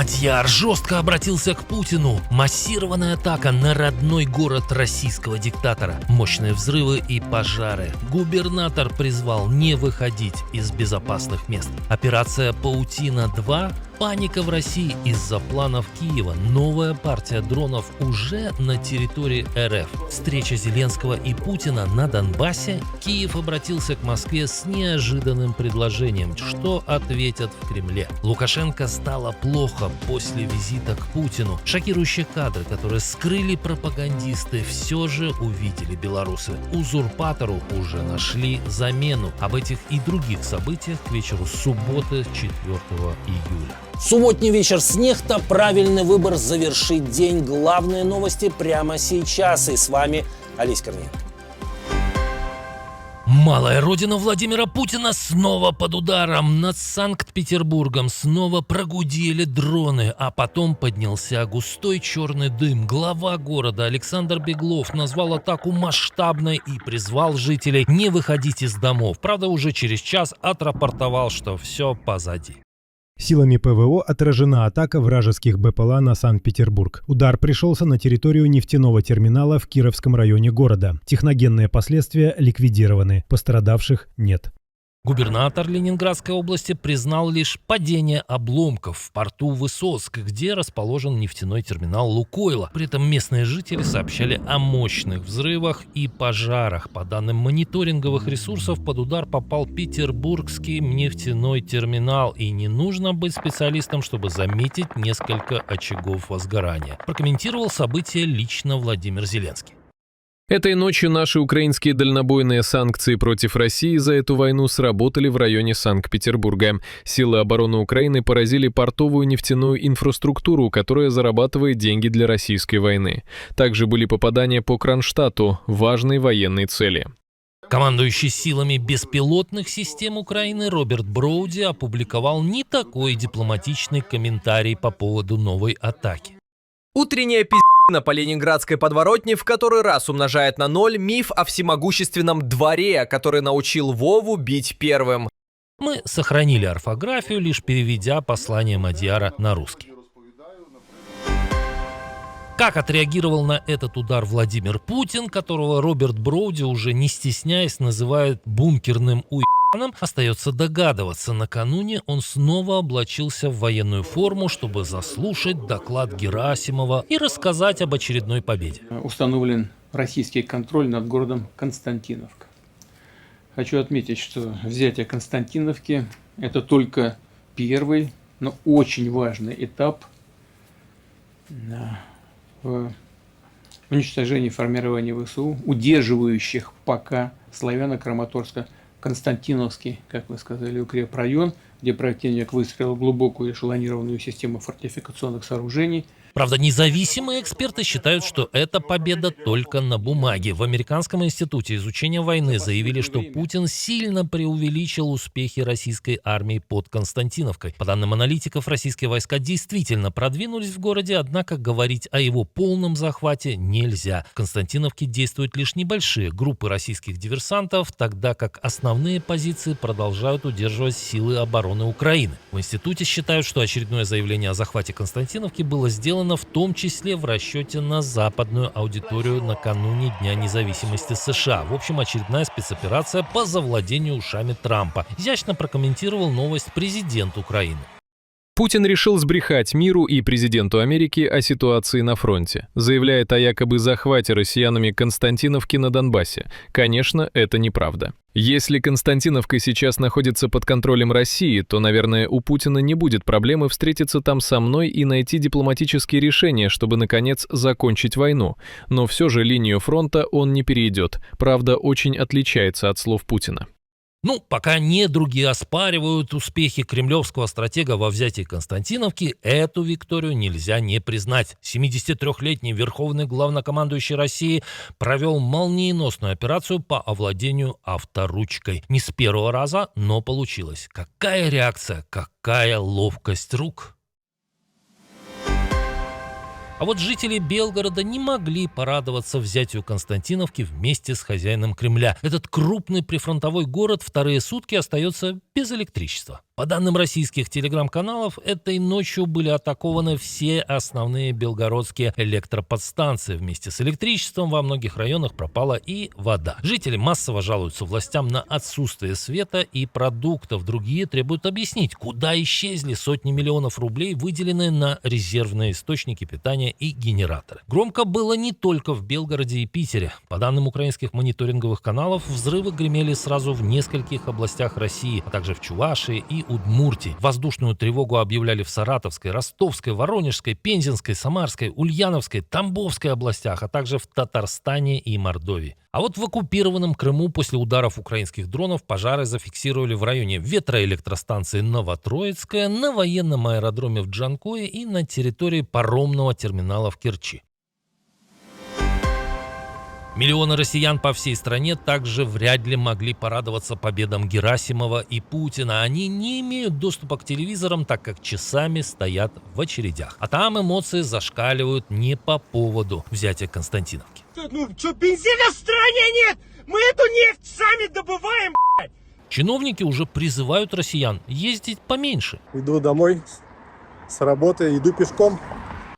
Мадьяр жестко обратился к Путину. Массированная атака на родной город российского диктатора. Мощные взрывы и пожары. Губернатор призвал не выходить из безопасных мест. Операция «Паутина-2». Паника в России из-за планов Киева. Новая партия дронов уже на территории РФ. Встреча Зеленского и Путина на Донбассе. Киев обратился к Москве с неожиданным предложением. Что ответят в Кремле? Лукашенко стало плохо после визита к Путину. Шокирующие кадры, которые скрыли пропагандисты, все же увидели белорусы. Узурпатору уже нашли замену. Об этих и других событиях к вечеру субботы 4 июля. Субботний вечер снег-то правильный выбор завершить день. Главные новости прямо сейчас. И с вами Олесь Корниенко. Малая родина Владимира Путина снова под ударом. Над Санкт-Петербургом снова прогудели дроны, а потом поднялся густой черный дым. Глава города Александр Беглов назвал атаку масштабной и призвал жителей не выходить из домов. Правда, уже через час отрапортовал, что все позади. Силами ПВО отражена атака вражеских БПЛА на Санкт-Петербург. Удар пришелся на территорию нефтяного терминала в Кировском районе города. Техногенные последствия ликвидированы. Пострадавших нет. Губернатор Ленинградской области признал лишь падение обломков в порту Высоцк, где расположен нефтяной терминал «Лукойла». При этом местные жители сообщали о мощных взрывах и пожарах. По данным мониторинговых ресурсов, под удар попал петербургский нефтяной терминал, и не нужно быть специалистом, чтобы заметить несколько очагов возгорания. Прокомментировал событие лично Владимир Зеленский. Этой ночью наши украинские дальнобойные санкции против России за эту войну сработали в районе Санкт-Петербурга. Силы обороны Украины поразили портовую нефтяную инфраструктуру, которая зарабатывает деньги для российской войны. Также были попадания по Кронштадту, важной военной цели. Командующий силами беспилотных систем Украины Роберт Броуди опубликовал не такой дипломатичный комментарий по поводу новой атаки. Утренняя пиздина по ленинградской подворотне в который раз умножает на 0 миф о всемогущественном дворе, который научил Вову бить первым. Мы сохранили орфографию, лишь переведя послание Мадьяра на русский. Как отреагировал на этот удар Владимир Путин, которого Роберт Броуди уже не стесняясь называет бункерным уебаном, остается догадываться. Накануне он снова облачился в военную форму, чтобы заслушать доклад Герасимова и рассказать об очередной победе. Установлен российский контроль над городом Константиновка. Хочу отметить, что взятие Константиновки – это только первый, но очень важный этап в уничтожении формирования ВСУ, удерживающих пока Славяно-Краматорско-Константиновский, как вы сказали, укрепрайон, где противник выстроил глубокую эшелонированную систему фортификационных сооружений. Правда, независимые эксперты считают, что это победа только на бумаге. В Американском институте изучения войны заявили, что Путин сильно преувеличил успехи российской армии под Константиновкой. По данным аналитиков, российские войска действительно продвинулись в городе, однако говорить о его полном захвате нельзя. В Константиновке действуют лишь небольшие группы российских диверсантов, тогда как основные позиции продолжают удерживать силы обороны Украины. В институте считают, что очередное заявление о захвате Константиновки было сделано в том числе в расчете на западную аудиторию накануне Дня независимости США. В общем, очередная спецоперация по завладению ушами Трампа. Изящно прокомментировал новость президент Украины. Путин решил сбрехать миру и президенту Америки о ситуации на фронте. Заявляет о якобы захвате россиянами Константиновки на Донбассе. Конечно, это неправда. Если Константиновка сейчас находится под контролем России, то, наверное, у Путина не будет проблемы встретиться там со мной и найти дипломатические решения, чтобы, наконец, закончить войну. Но все же линию фронта он не перейдет. Правда, очень отличается от слов Путина. Пока недруги оспаривают успехи кремлевского стратега во взятии Константиновки, эту викторию нельзя не признать. 73-летний верховный главнокомандующий России провел молниеносную операцию по овладению авторучкой. Не с первого раза, но получилось. Какая реакция, какая ловкость рук! А вот жители Белгорода не могли порадоваться взятию Константиновки вместе с хозяином Кремля. Этот крупный прифронтовой город вторые сутки остается без электричества. По данным российских телеграм-каналов, этой ночью были атакованы все основные белгородские электроподстанции. Вместе с электричеством во многих районах пропала и вода. Жители массово жалуются властям на отсутствие света и продуктов. Другие требуют объяснить, куда исчезли сотни миллионов рублей, выделенные на резервные источники питания и генераторы. Громко было не только в Белгороде и Питере. По данным украинских мониторинговых каналов, взрывы гремели сразу в нескольких областях России, а также в Чувашии и Удмуртии. Воздушную тревогу объявляли в Саратовской, Ростовской, Воронежской, Пензенской, Самарской, Ульяновской, Тамбовской областях, а также в Татарстане и Мордовии. А вот в оккупированном Крыму после ударов украинских дронов пожары зафиксировали в районе ветроэлектростанции Новотроицкая, на военном аэродроме в Джанкое и на территории паромного терминала в Керчи. Миллионы россиян по всей стране также вряд ли могли порадоваться победам Герасимова и Путина. Они не имеют доступа к телевизорам, так как часами стоят в очередях. А там эмоции зашкаливают не по поводу взятия Константиновки. Ну что, бензина в стране нет? Мы эту нефть сами добываем, блядь! Чиновники уже призывают россиян ездить поменьше. Иду домой с работы, иду пешком.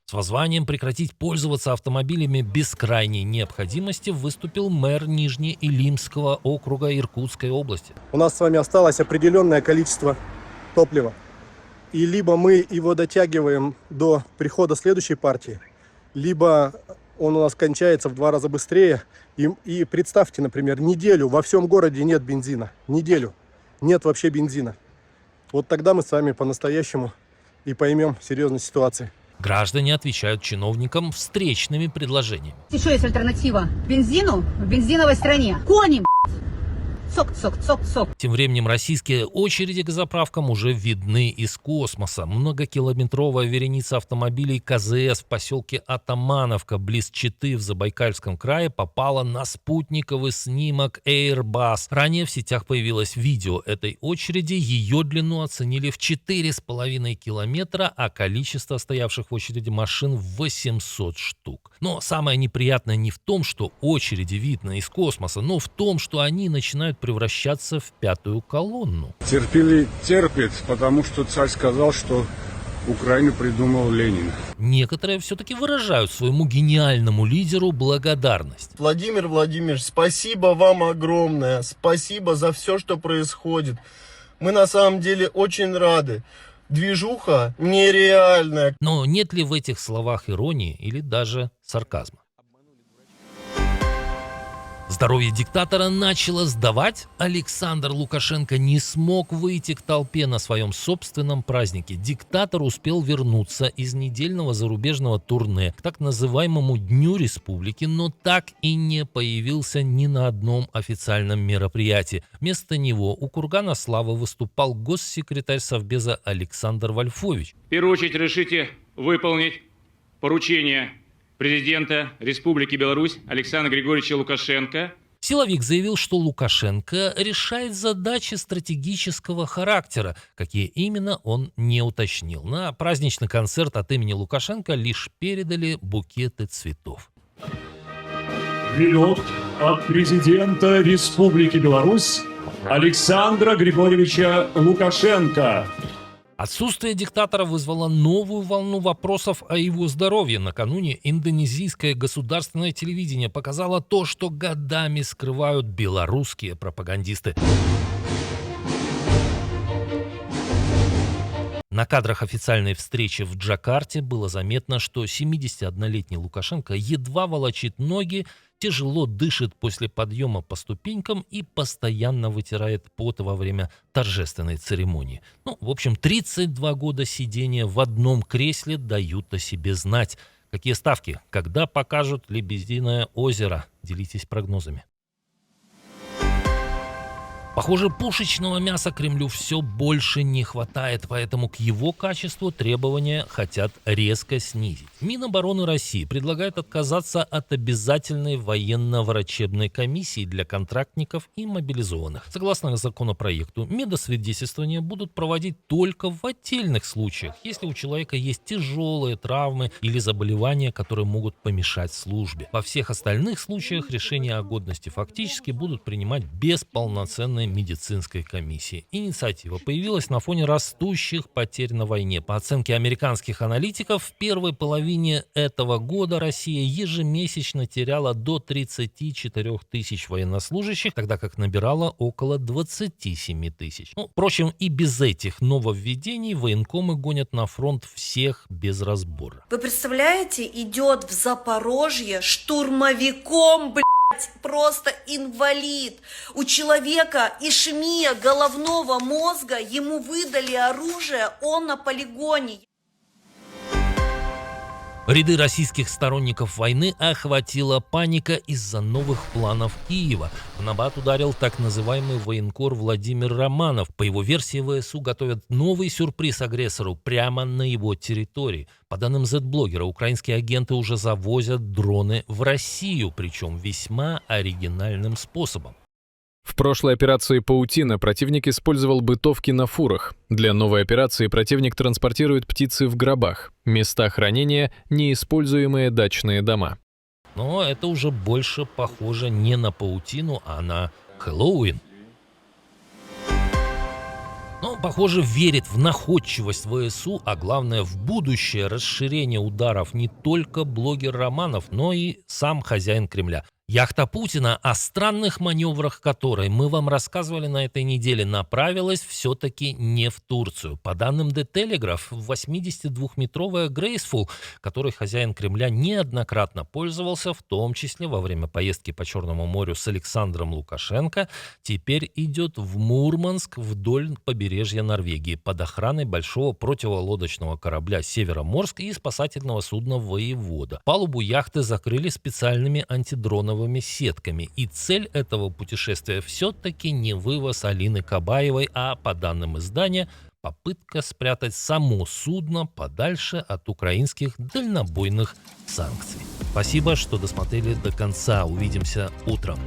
С воззванием прекратить пользоваться автомобилями без крайней необходимости выступил мэр Нижнеилимского округа Иркутской области. У нас с вами осталось определенное количество топлива. И либо мы его дотягиваем до прихода следующей партии, либо он у нас кончается в 2 раза быстрее. И представьте, например, неделю во всем городе нет бензина. Неделю нет вообще бензина. Вот тогда мы с вами по-настоящему и поймем серьезность ситуации. Граждане отвечают чиновникам встречными предложениями. Еще есть альтернатива бензину в бензиновой стране. Кони, цок. Тем временем российские очереди к заправкам уже видны из космоса. Многокилометровая вереница автомобилей КЗС в поселке Атамановка близ Читы в Забайкальском крае попала на спутниковый снимок Airbus. Ранее в сетях появилось видео этой очереди. Ее длину оценили в 4,5 километра, а количество стоявших в очереди машин в 800 штук. Но самое неприятное не в том, что очереди видно из космоса, но в том, что они начинают превращаться в пятую колонну. Терпели, терпит, потому что царь сказал, что Украину придумал Ленин. Некоторые все-таки выражают своему гениальному лидеру благодарность. Владимир Владимирович, спасибо вам огромное. Спасибо за все, что происходит. Мы на самом деле очень рады. Движуха нереальная. Но нет ли в этих словах иронии или даже сарказма? Здоровье диктатора начало сдавать. Александр Лукашенко не смог выйти к толпе на своем собственном празднике. Диктатор успел вернуться из недельного зарубежного турне к так называемому Дню Республики, но так и не появился ни на одном официальном мероприятии. Вместо него у Кургана славы выступал госсекретарь Совбеза Александр Вольфович. В первую очередь решите выполнить поручение президента Республики Беларусь Александра Григорьевича Лукашенко. Силовик заявил, что Лукашенко решает задачи стратегического характера. Какие именно, он не уточнил. На праздничный концерт от имени Лукашенко лишь передали букеты цветов. Венок от президента Республики Беларусь Александра Григорьевича Лукашенко. Отсутствие диктатора вызвало новую волну вопросов о его здоровье. Накануне индонезийское государственное телевидение показало то, что годами скрывают белорусские пропагандисты. На кадрах официальной встречи в Джакарте было заметно, что 71-летний Лукашенко едва волочит ноги, тяжело дышит после подъема по ступенькам и постоянно вытирает пот во время торжественной церемонии. В общем, 32 года сидения в одном кресле дают о себе знать. Какие ставки? Когда покажут Лебединое озеро? Делитесь прогнозами. Похоже, пушечного мяса Кремлю все больше не хватает, поэтому к его качеству требования хотят резко снизить. Минобороны России предлагает отказаться от обязательной военно-врачебной комиссии для контрактников и мобилизованных. Согласно законопроекту, медосвидетельствования будут проводить только в отдельных случаях, если у человека есть тяжелые травмы или заболевания, которые могут помешать службе. Во всех остальных случаях решения о годности фактически будут принимать без полноценной специальной медицинской комиссии. Инициатива появилась на фоне растущих потерь на войне. По оценке американских аналитиков, в первой половине этого года Россия ежемесячно теряла до 34 тысяч военнослужащих, тогда как набирала около 27 тысяч. Впрочем, и без этих нововведений военкомы гонят на фронт всех без разбора. Вы представляете, идет в Запорожье штурмовиком, просто инвалид. У человека ишемия головного мозга, ему выдали оружие, он на полигоне. Ряды российских сторонников войны охватила паника из-за новых планов Киева. В набат ударил так называемый военкор Владимир Романов. По его версии, ВСУ готовят новый сюрприз агрессору прямо на его территории. По данным Z-блогера, украинские агенты уже завозят дроны в Россию, причем весьма оригинальным способом. В прошлой операции «Паутина» противник использовал бытовки на фурах. Для новой операции противник транспортирует птицы в гробах. Места хранения – неиспользуемые дачные дома. Но это уже больше похоже не на паутину, а на Хэллоуин. Но, похоже, верит в находчивость ВСУ, а главное в будущее расширение ударов не только блогер Романов, но и сам хозяин Кремля. Яхта Путина, о странных маневрах которой мы вам рассказывали на этой неделе, направилась все-таки не в Турцию. По данным The Telegraph, 82-метровая Graceful, которой хозяин Кремля неоднократно пользовался, в том числе во время поездки по Черному морю с Александром Лукашенко, теперь идет в Мурманск вдоль побережья Норвегии под охраной большого противолодочного корабля «Североморск» и спасательного судна «Воевода». Палубу яхты закрыли специальными антидроновыми сетками. И цель этого путешествия все-таки не вывоз Алины Кабаевой, а, по данным издания, попытка спрятать само судно подальше от украинских дальнобойных санкций. Спасибо, что досмотрели до конца. Увидимся утром.